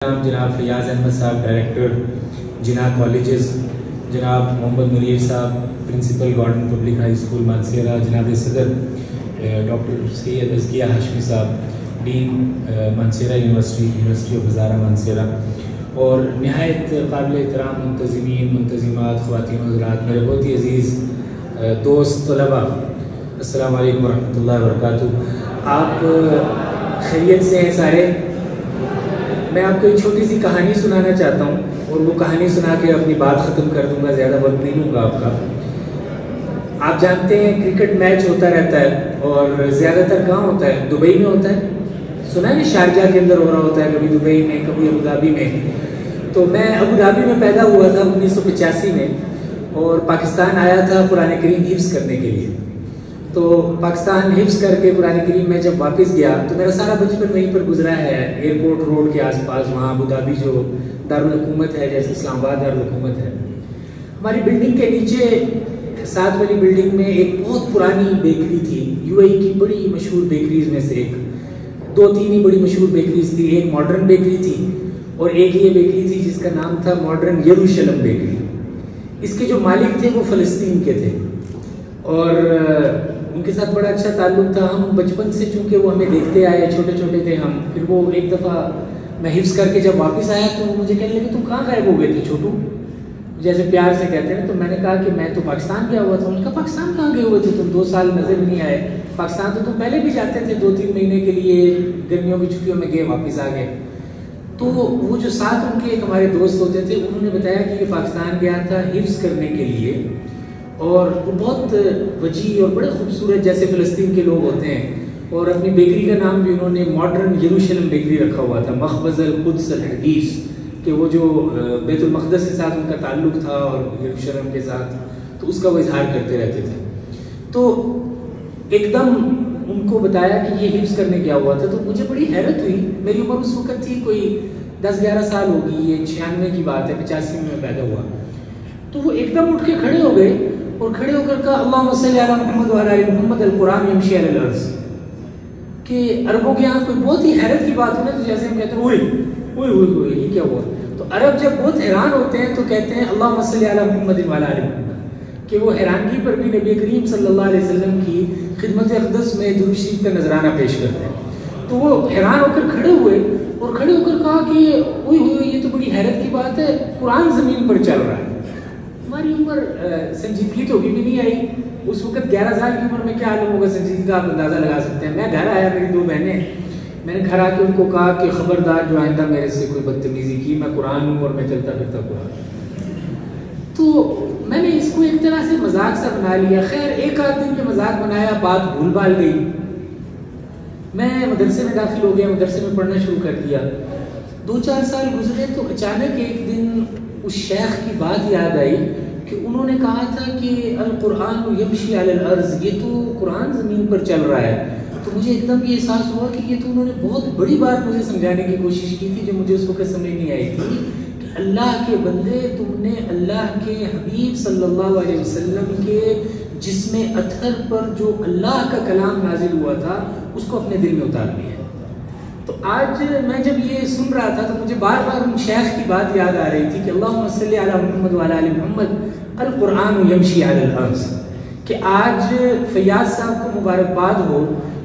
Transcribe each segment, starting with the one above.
جناب فیاض احمد صاحب ڈائریکٹر جناح کالجز، جناب محمد منیر صاحب principal garden public high school Mansehra, جناب صدر ڈاکٹر سید ازکیہ ہاشمی صاحب dean Mansehra university of Hazara Mansehra, اور نہایت قابل احترام منتظمین منتظمات، خواتین و حضرات، میرے بہت ہی عزیز دوست طلباء، السلام علیکم ورحمۃ اللہ وبرکاتہ۔ آپ خیریت سے ہیں سارے؟ میں آپ کو ایک چھوٹی سی کہانی سنانا چاہتا ہوں اور وہ کہانی سنا کے اپنی بات ختم کر دوں گا، زیادہ وقت نہیں لوں گا آپ کا۔ آپ جانتے ہیں کرکٹ میچ ہوتا رہتا ہے اور زیادہ تر کہاں ہوتا ہے؟ دبئی میں ہوتا ہے، سنا ہے نا؟ شارجہ کے اندر ہو رہا ہوتا ہے، کبھی دبئی میں، کبھی ابوظہبی میں۔ تو میں ابوظہبی میں پیدا ہوا تھا 1985 میں، اور پاکستان آیا تھا قرآن کریم حفظ کرنے کے لیے۔ تو پاکستان حفظ کر کے قرآن کریم میں جب واپس گیا تو میرا سارا بچپن وہیں پر گزرا ہے، ایئرپورٹ روڈ کے آس پاس، وہاں ابوظہبی جو دارالحکومت ہے، جیسے اسلام آباد دارالحکومت ہے۔ ہماری بلڈنگ کے نیچے 7 والی بلڈنگ میں ایک بہت پرانی بیکری تھی، یو اے ای کی بڑی مشہور بیکریز میں سے ایک، 2-3 ہی بڑی مشہور بیکریز تھی۔ ایک ماڈرن بیکری تھی اور ایک یہ بیکری تھی جس کا نام تھا ماڈرن یروشلم بیکری۔ اس کے جو مالک تھے وہ فلسطین کے تھے اور ان کے ساتھ بڑا اچھا تعلق تھا۔ ہم بچپن سے چونکہ وہ ہمیں دیکھتے آئے، چھوٹے چھوٹے تھے ہم، پھر وہ ایک دفعہ میں حفظ کر کے جب واپس آیا تو مجھے کہنے لگے تم کہاں غائب ہو گئے تھے چھوٹو، جیسے پیار سے کہتے ہیں۔ تو میں نے کہا کہ میں تو پاکستان گیا ہوا تھا۔ انہوں نے کہا پاکستان کہاں گئے ہوئے تھے تم؟ 2 سال نظر نہیں آئے پاکستان، تو تم پہلے بھی جاتے تھے 2-3 مہینے کے لیے، گرمیوں کی چھٹیوں میں گئے واپس آ گئے۔ تو وہ جو ساتھ ان کے ایک ہمارے دوست ہوتے تھے، انہوں نے بتایا کہ یہ پاکستان گیا تھا حفظ کرنے کے لیے، اور وہ بہت وجیح اور بڑے خوبصورت جیسے فلسطین کے لوگ ہوتے ہیں، اور اپنی بیکری کا نام بھی انہوں نے ماڈرن یروشلم بیکری رکھا ہوا تھا، مخبز القدس الحدیث، کہ وہ جو بیت المقدس کے ساتھ ان کا تعلق تھا اور یروشلم کے ساتھ، تو اس کا وہ اظہار کرتے رہتے تھے۔ تو ایک دم ان کو بتایا کہ یہ حفظ کرنے گیا ہوا تھا، تو مجھے بڑی حیرت ہوئی۔ میری عمر اس وقت تھی کوئی 10-11 سال ہوگی، یہ 96 کی بات ہے، 85 میں پیدا ہوا۔ تو وہ ایک دم اٹھ کے کھڑے ہو گئے اور کھڑے ہو کر کہا اللہم صلی علی محمد وعلی آل محمد القرآن یمشی علی الارض، کہ عربوں کے یہاں کوئی بہت ہی حیرت کی بات ہوئی تو جیسے ہم کہتے ہیں اوئے اوئے اوئے اوئے یہ کیا ہوا، تو عرب جب بہت حیران ہوتے ہیں تو کہتے ہیں اللہم صلی علی محمد وعلی آل محمد، کہ وہ حیرانگی پر بھی نبی کریم صلی اللہ علیہ وسلم کی خدمت اقدس میں درود شریف کا نذرانہ پیش کرتے ہیں۔ تو وہ حیران ہو کر کھڑے ہوئے اور کھڑے ہو کر کہا کہ اوئے ہوئے یہ تو بڑی حیرت کی بات ہے، قرآن زمین پر چل رہا ہے۔ ہماری عمر سنجیدگی تو ابھی بھی نہیں آئی، اس وقت 11 سال کی عمر میں کیا عالم ہوگا سنجیدگی کا، آپ اندازہ لگا سکتے ہیں۔ میں گھر آیا، میری 2 بہنیں، میں نے گھر آ کے ان کو کہا کہ خبردار جو آئندہ میرے سے کوئی بدتمیزی کی، میں قرآن ہوں اور میں چلتا پھرتا قرآن۔ تو میں نے اس کو ایک طرح سے مذاق سا بنا لیا۔ خیر ایک آدھ دن کے مذاق بنایا، بات بھول بھال گئی۔ میں مدرسے میں داخل ہو گیا، مدرسے میں پڑھنا شروع کر دیا۔ 2-4 سال گزرے تو اچانک ایک دن اس شیخ کی بات یاد آئی کہ انہوں نے کہا تھا کہ القرآن یمشی علی الارض، یہ تو قرآن زمین پر چل رہا ہے۔ تو مجھے ایک دم یہ احساس ہوا کہ یہ تو انہوں نے بہت بڑی بات مجھے سمجھانے کی کوشش کی تھی جو مجھے اس وقت سمجھ نہیں آئی تھی، کہ اللہ کے بندے، تم نے اللہ کے حبیب صلی اللہ علیہ وسلم کے جسم اطہر پر جو اللہ کا کلام نازل ہوا تھا اس کو اپنے دل میں اتار لیا۔ تو آج میں جب یہ سن رہا تھا تو مجھے بار بار ان شیخ کی بات یاد آ رہی تھی کہ اللہم صلی علی محمد وعلی آل محمد القرآن یمشی علی الارض، کہ آج فیاض صاحب کو مبارکباد ہو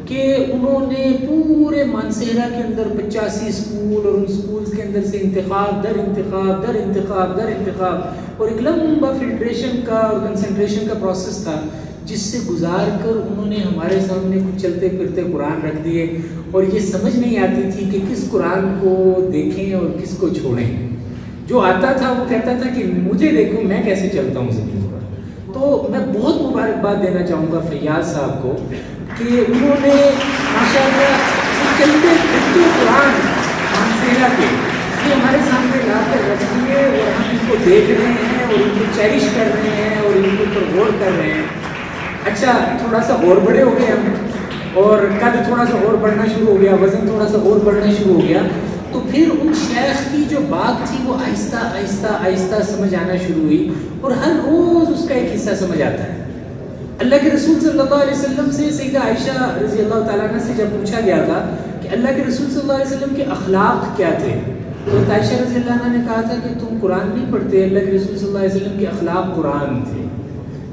کہ انہوں نے پورے مانسہرہ کے اندر 85 اسکول اور ان اسکولز کے اندر سے انتخاب در انتخاب در انتخاب در انتخاب اور ایک لمبا فلٹریشن کا اور کنسنٹریشن کا پروسیس تھا، جس سے گزار کر انہوں نے ہمارے سامنے کچھ چلتے پھرتے قرآن رکھ دیے، اور یہ سمجھ نہیں آتی تھی کہ کس قرآن کو دیکھیں اور کس کو چھوڑیں۔ جو آتا تھا وہ کہتا تھا کہ مجھے دیکھو میں کیسے چلتا ہوں زمین پر۔ تو میں بہت مبارکباد دینا چاہوں گا فیاض صاحب کو کہ انہوں نے ماشاءاللہ چلتے پھرتے قرآن مانسہرہ کے یہ ہمارے سامنے لا کر رکھ دیے، اور ہم ان کو دیکھ رہے ہیں اور ان کو چیریش کر رہے ہیں اور ان کے اوپر غور کر رہے ہیں۔ اچھا تھوڑا سا اور بڑے ہو گئے ہم، اور قد تھوڑا سا اور بڑھنا شروع ہو گیا، وزن تھوڑا سا اور بڑھنا شروع ہو گیا، تو پھر ان شیخ کی جو بات تھی وہ آہستہ آہستہ آہستہ سمجھ آنا شروع ہوئی، اور ہر روز اس کا ایک حصہ سمجھ آتا ہے۔ اللہ کے رسول صلی اللہ علیہ وسلم سے سیدہ عائشہ رضی اللہ تعالیٰ عنہ سے جب پوچھا گیا تھا کہ اللہ کے رسول صلی اللہ علیہ وسلم کے اخلاق کیا تھے، تو عائشہ رضی اللہ عنہ نے کہا تھا کہ تم قرآن نہیں پڑھتے، اللہ کے رسول صلی اللہ علیہ وسلم کے اخلاق قرآن تھے.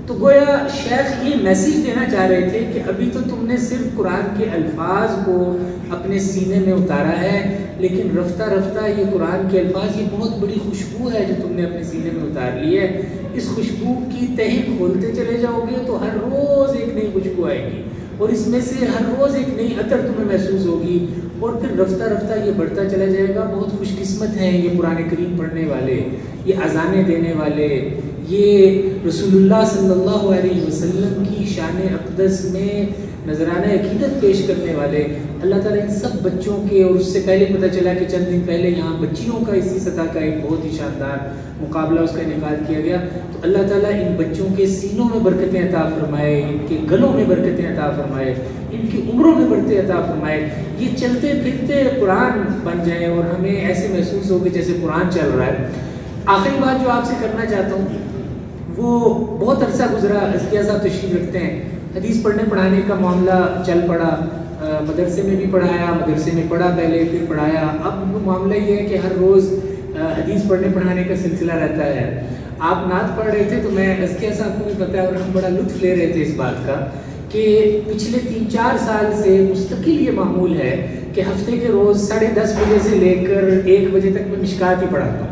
تو گویا شیخ یہ میسیج دینا چاہ رہے تھے کہ ابھی تو تم نے صرف قرآن کے الفاظ کو اپنے سینے میں اتارا ہے، لیکن رفتہ رفتہ یہ قرآن کے الفاظ، یہ بہت بڑی خوشبو ہے جو تم نے اپنے سینے میں اتار لی ہے. اس خوشبو کی تہی کھولتے چلے جاؤ گے تو ہر روز ایک نئی خوشبو آئے گی، اور اس میں سے ہر روز ایک نئی عطر تمہیں محسوس ہوگی، اور پھر رفتہ رفتہ یہ بڑھتا چلا جائے گا. بہت خوش قسمت ہیں یہ قرآن کریم پڑھنے والے، یہ اذانیں دینے والے، یہ رسول اللہ صلی اللہ علیہ وسلم کی شان اقدس میں نذرانہ عقیدت پیش کرنے والے. اللہ تعالیٰ ان سب بچوں کے، اور اس سے پہلے پتہ چلا کہ چند دن پہلے یہاں بچیوں کا اسی سطح کا ایک بہت ہی شاندار مقابلہ اس کا انعقاد کیا گیا. تو اللہ تعالیٰ ان بچوں کے سینوں میں برکتیں عطا فرمائے، ان کے گلوں میں برکتیں عطا فرمائے، ان کی عمروں میں برکتیں عطا فرمائے. یہ چلتے پھرتے قرآن بن جائیں اور ہمیں ایسے محسوس ہو کہ جیسے قرآن چل رہا ہے. آخری بات جو آپ سے کرنا چاہتا ہوں، وہ بہت عرصہ گزرا، ازکیہ صاحب تشریف رکھتے ہیں، حدیث پڑھنے پڑھانے کا معاملہ چل پڑا، مدرسے میں بھی پڑھایا، مدرسے میں پڑھا پہلے، پھر پڑھایا. اب وہ معاملہ یہ ہے کہ ہر روز حدیث پڑھنے پڑھانے کا سلسلہ رہتا ہے. آپ نعت پڑھ رہے تھے تو میں ازکیہ صاحب کو بھی پتہ ہے، اور ہم بڑا لطف لے رہے تھے اس بات کا کہ پچھلے 3-4 سال سے مستقل یہ معمول ہے کہ ہفتے کے روز 10:30 بجے سے لے کر 1 بجے تک میں مشکات ہی پڑھاتا ہوں.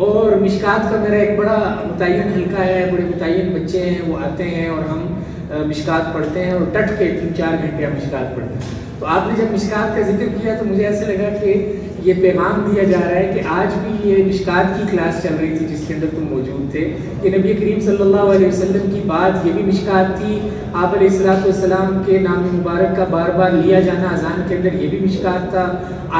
اور مشکات کا میرا ایک بڑا متعین حلقہ ہے، بڑے متعین بچے ہیں، وہ آتے ہیں اور ہم مشکات پڑھتے ہیں، اور ڈٹ کے 3-4 گھنٹے ہم مشکات پڑھتے ہیں. تو آپ نے جب مشکات کا ذکر کیا تو مجھے ایسے لگا کہ یہ پیغام دیا جا رہا ہے کہ آج بھی یہ مشکات کی کلاس چل رہی تھی جس کے اندر تم موجود تھے، کہ نبی کریم صلی اللہ علیہ وسلم کی بات یہ بھی مشکات تھی، آپ علیہ السلام کے نام مبارک کا بار بار لیا جانا اذان کے اندر یہ بھی مشکات تھا،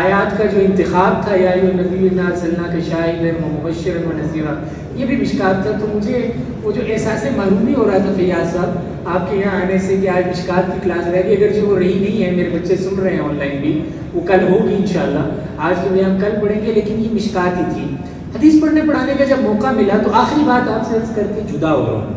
آیات کا جو انتخاب تھا یا نبی اللہ صلی اللہ کے شاہد مبشر و نذیرا یہ بھی مشکات تھا. تو مجھے وہ جو احساس معلومی ہو رہا تھا فیاض صاحب آپ کے یہاں آنے سے کہ آج مشکات کی کلاس رہ گئی، اگرچہ وہ رہی نہیں ہے، میرے بچے سن رہے ہیں آن لائن بھی، وہ کل ہوگی انشاءاللہ، آج کے بجائے ہم کل پڑھیں گے، لیکن یہ مشکات ہی تھی. حدیث پڑھنے پڑھانے کا جب موقع ملا تو آخری بات آپ سے عرض کر کے جدا ہو رہا ہوں.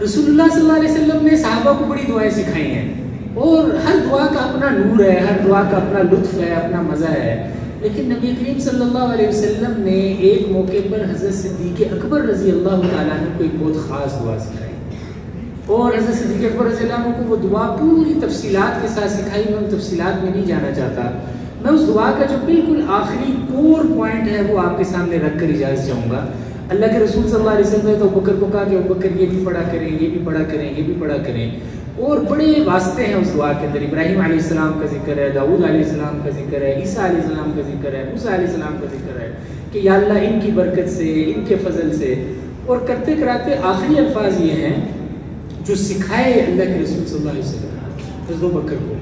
رسول اللہ صلی اللہ علیہ وسلم نے صحابہ کو بڑی دعائیں سکھائی ہیں، اور ہر دعا کا اپنا نور ہے، ہر دعا کا اپنا لطف ہے، اپنا مزہ ہے. لیکن نبی کریم صلی اللہ علیہ وسلم نے ایک موقع پر حضرت صدیق اکبر رضی اللہ تعالیٰ عنہ کو ایک بہت خاص دعا سکھائی، اور حضرت صدیق اکبر رضی اللہ عنہ کو وہ دعا پوری تفصیلات کے ساتھ سکھائی. میں ان تفصیلات میں نہیں جانا چاہتا، میں اس دعا کا جو بالکل آخری کور پوائنٹ ہے وہ آپ کے سامنے رکھ کر اجازت چاہوں گا. اللہ کے رسول صلی اللہ علیہ وسلم نے تو ابوبکر کو کہا کہ ابوبکر یہ بھی پڑھا کریں، یہ بھی پڑھا کریں، یہ بھی پڑھا کریں، اور بڑے واسطے ہیں اس دعا کے اندر. ابراہیم علیہ السلام کا ذکر ہے، داؤد علیہ السلام کا ذکر ہے، عیسیٰ علیہ السلام کا ذکر ہے، موسیٰ علیہ السلام کا ذکر ہے کہ یا اللہ ان کی برکت سے، ان کے فضل سے. اور کرتے کراتے آخری الفاظ یہ ہیں جو سکھائے اللہ کے رسول صلی اللہ علیہ وسلم حضرت ابوبکر کو،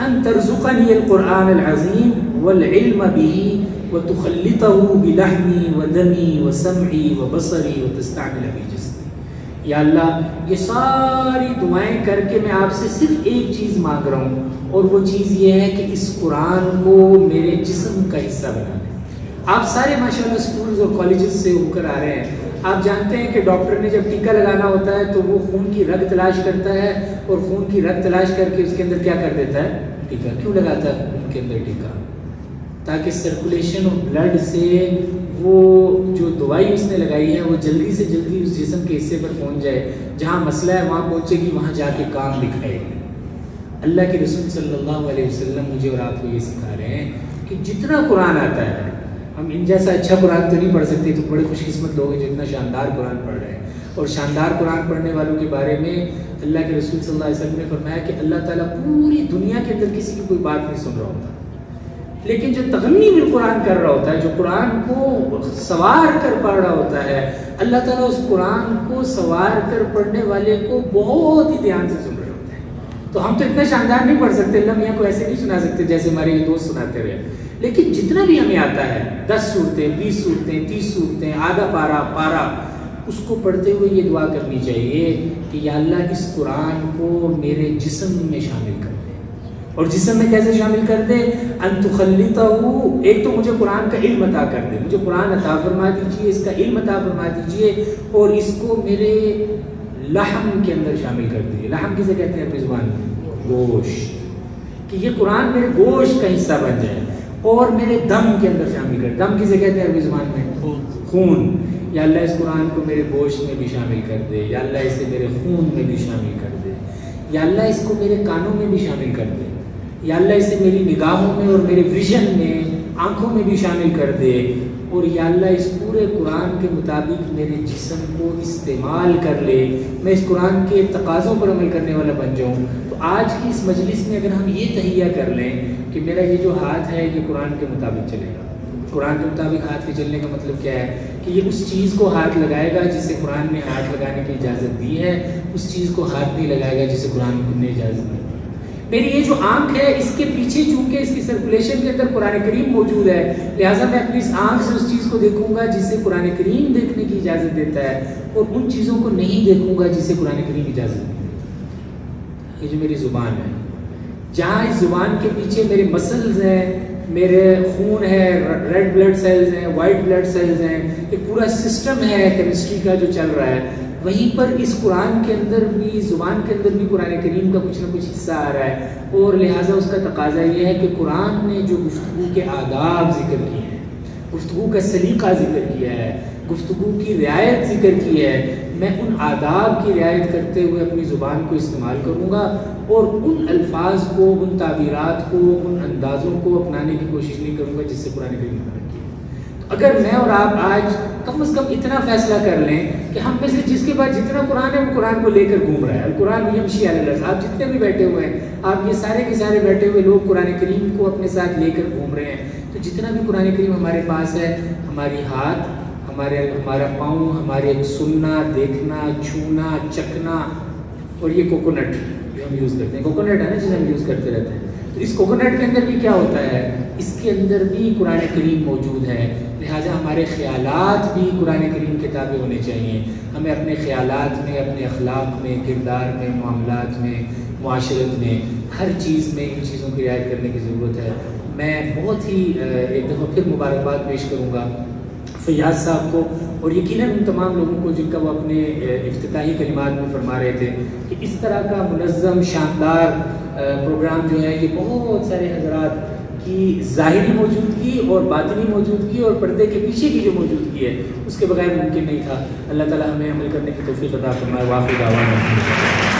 ان ترزقنی القرآن العظیم والعلم به وتخلطه بلحمی ودمی وسمعی وبصری وتستعمل بی جسمی. یا اللہ یہ ساری دعائیں کر کے میں آپ سے صرف ایک چیز مانگ رہا ہوں، اور وہ چیز یہ ہے کہ اس قرآن کو میرے جسم کا حصہ بنا دیں. آپ سارے ماشاءاللہ اسکولز اور کالجز سے ہو کر آ رہے ہیں. آپ جانتے ہیں کہ ڈاکٹر نے جب ٹیکہ لگانا ہوتا ہے تو وہ خون کی رگ تلاش کرتا ہے، اور خون کی رگ تلاش کر کے اس کے اندر کیا کر دیتا ہے؟ ٹیکہ. کیوں لگاتا ہے خون کے اندر ٹیکہ؟ تاکہ سرکولیشن آف بلڈ سے وہ جو دوائی اس نے لگائی ہے وہ جلدی سے جلدی اس جسم کے حصے پر پہنچ جائے، جہاں مسئلہ ہے وہاں پہنچے گی، وہاں جا کے کام دکھائے گی. اللہ کے رسول صلی اللہ علیہ وسلم مجھے اور آپ کو یہ سکھا رہے ہیں کہ جتنا قرآن آتا ہے، ہم ان جیسا اچھا قرآن تو نہیں پڑھ سکتے، تو بڑے خوش قسمت لوگ ہیں جو اتنا شاندار قرآن پڑھ رہے ہیں. اور شاندار قرآن پڑھنے والوں کے بارے میں اللہ کے رسول صلی اللہ علیہ وسلم نے فرمایا کہ اللہ تعالیٰ پوری دنیا کے اندر کسی کی کوئی بات نہیں سن رہا ہوتا، لیکن جو تغنی بالقرآن کر رہا ہوتا ہے، جو قرآن کو سوار کر پڑھ رہا ہوتا ہے، اللہ تعالیٰ اس قرآن کو سوار کر پڑھنے والے کو بہت ہی دھیان سے سن رہے ہوتے ہیں. تو ہم تو اتنا شاندار نہیں پڑھ سکتے، اللہ میاں کو ایسے نہیں سنا سکتے جیسے ہمارے یہ دوست سناتے رہے، لیکن جتنا بھی ہمیں آتا ہے 10 صورتیں، 20 صورتیں، 30 صورتیں، آدھا پارا، اس کو پڑھتے ہوئے یہ دعا کرنی چاہیے کہ یا اللہ اس قرآن کو میرے جسم میں شامل کر دے. اور جسم میں کیسے شامل کر دے؟ ان تخلطہ، ایک تو مجھے قرآن کا علم عطا کر دے، مجھے قرآن عطا فرما دیجئے، اس کا علم عطا فرما دیجئے، اور اس کو میرے لحم کے اندر شامل کر دیجئے. لحم کسے کہتے ہیں اپنی زبان میں؟ گوشت. کہ یہ قرآن میرے گوشت کا حصہ بن جائے. اور میرے دم کے اندر شامل کر. دم کسے کہتے ہیں عربی زبان میں؟ خون. یا اللہ اس قرآن کو میرے گوشت میں بھی شامل کر دے, یا اللہ اسے میرے خون میں بھی شامل کر دے, یا اللہ اس کو میرے کانوں میں بھی شامل کر دے, یا اللہ اسے میری نگاہوں میں اور میرے ویژن میں, آنکھوں میں بھی شامل کر دے, اور یا اللہ اس پورے قرآن کے مطابق میرے جسم کو استعمال کر لے, میں اس قرآن کے تقاضوں پر عمل کرنے والا بن جاؤں. تو آج کی اس مجلس میں اگر ہم یہ تہیہ کر لیں کہ میرا یہ جو ہاتھ ہے یہ قرآن کے مطابق چلے گا. قرآن کے مطابق ہاتھ کے چلنے کا مطلب کیا ہے کہ یہ اس چیز کو ہاتھ لگائے گا جسے قرآن نے ہاتھ لگانے کی اجازت دی ہے, اس چیز کو ہاتھ نہیں لگائے گا جسے قرآن نے اجازت دی. میری یہ جو آنکھ ہے اس کے پیچھے چونکہ اس کی سرکولیشن کے اندر قرآن کریم موجود ہے, لہٰذا میں اپنی اس آنکھ سے اس چیز کو دیکھوں گا جسے قرآن کریم دیکھنے کی اجازت دیتا ہے, اور ان چیزوں کو نہیں دیکھوں گا جسے قرآن کریم اجازت دیتا ہے. یہ جو میری زبان ہے, جہاں اس زبان کے پیچھے میرے مسلز ہیں, میرے خون ہے, ریڈ بلڈ سیلز ہیں, وائٹ بلڈ سیلز ہیں, ایک پورا سسٹم ہے کیمسٹری کا جو چل رہا ہے, وہیں پر اس قرآن کے اندر بھی, زبان کے اندر بھی قرآن کریم کا کچھ نہ کچھ حصہ آ رہا ہے. اور لہٰذا اس کا تقاضا یہ ہے کہ قرآن نے جو گفتگو کے آداب ذکر کیے ہیں, گفتگو کا سلیقہ ذکر کیا ہے, گفتگو کی رعایت ذکر کی ہے, میں ان آداب کی رعایت کرتے ہوئے اپنی زبان کو استعمال کروں گا, اور ان الفاظ کو, ان تعبیرات کو, ان اندازوں کو اپنانے کی کوشش نہیں کروں گا جس سے قرآن کریم نے منع کیا. تو اگر میں اور آپ آج کم از کم اتنا فیصلہ کر لیں کہ ہم میں سے جس کے بعد جتنا قرآن ہے وہ قرآن کو لے کر گھوم رہا ہے, القرآن یمشی علی الارض, آپ جتنے بھی بیٹھے ہوئے ہیں, آپ یہ سارے کے سارے بیٹھے ہوئے لوگ قرآن کریم کو اپنے ساتھ لے کر گھوم رہے ہیں, تو جتنا بھی قرآن کریم ہمارے پاس ہے, ہماری ہاتھ, ہمارا پاؤں, ہمارے سننا, دیکھنا, چھونا, چکھنا, اور یہ کوکونٹ جو ہم یوز کرتے ہیں, کوکونٹ ہے نا جسے ہم یوز کرتے رہتے ہیں, تو اس کوکونٹ کے اندر بھی کیا ہوتا ہے, اس کے اندر بھی قرآن کریم موجود ہے. لہٰذا ہمارے خیالات بھی قرآن کریم کے تابع ہونے چاہیے. ہمیں اپنے خیالات میں, اپنے اخلاق میں, کردار میں, معاملات میں, معاشرت میں, ہر چیز میں ان چیزوں کی رعایت کرنے کی ضرورت ہے. میں بہت ہی ایک دفعہ پھر مبارکباد پیش کروں گا فیاض صاحب کو, اور یقیناً ان تمام لوگوں کو جن کا وہ اپنے افتتاحی کلمات میں فرما رہے تھے کہ اس طرح کا منظم شاندار پروگرام جو ہے یہ بہت سارے حضرات کی ظاہری موجودگی اور باطنی موجودگی اور پردے کے پیچھے کی جو موجودگی ہے اس کے بغیر ممکن نہیں تھا. اللہ تعالیٰ ہمیں عمل کرنے کی توفیق عطا فرمائے. واقعی دعوانا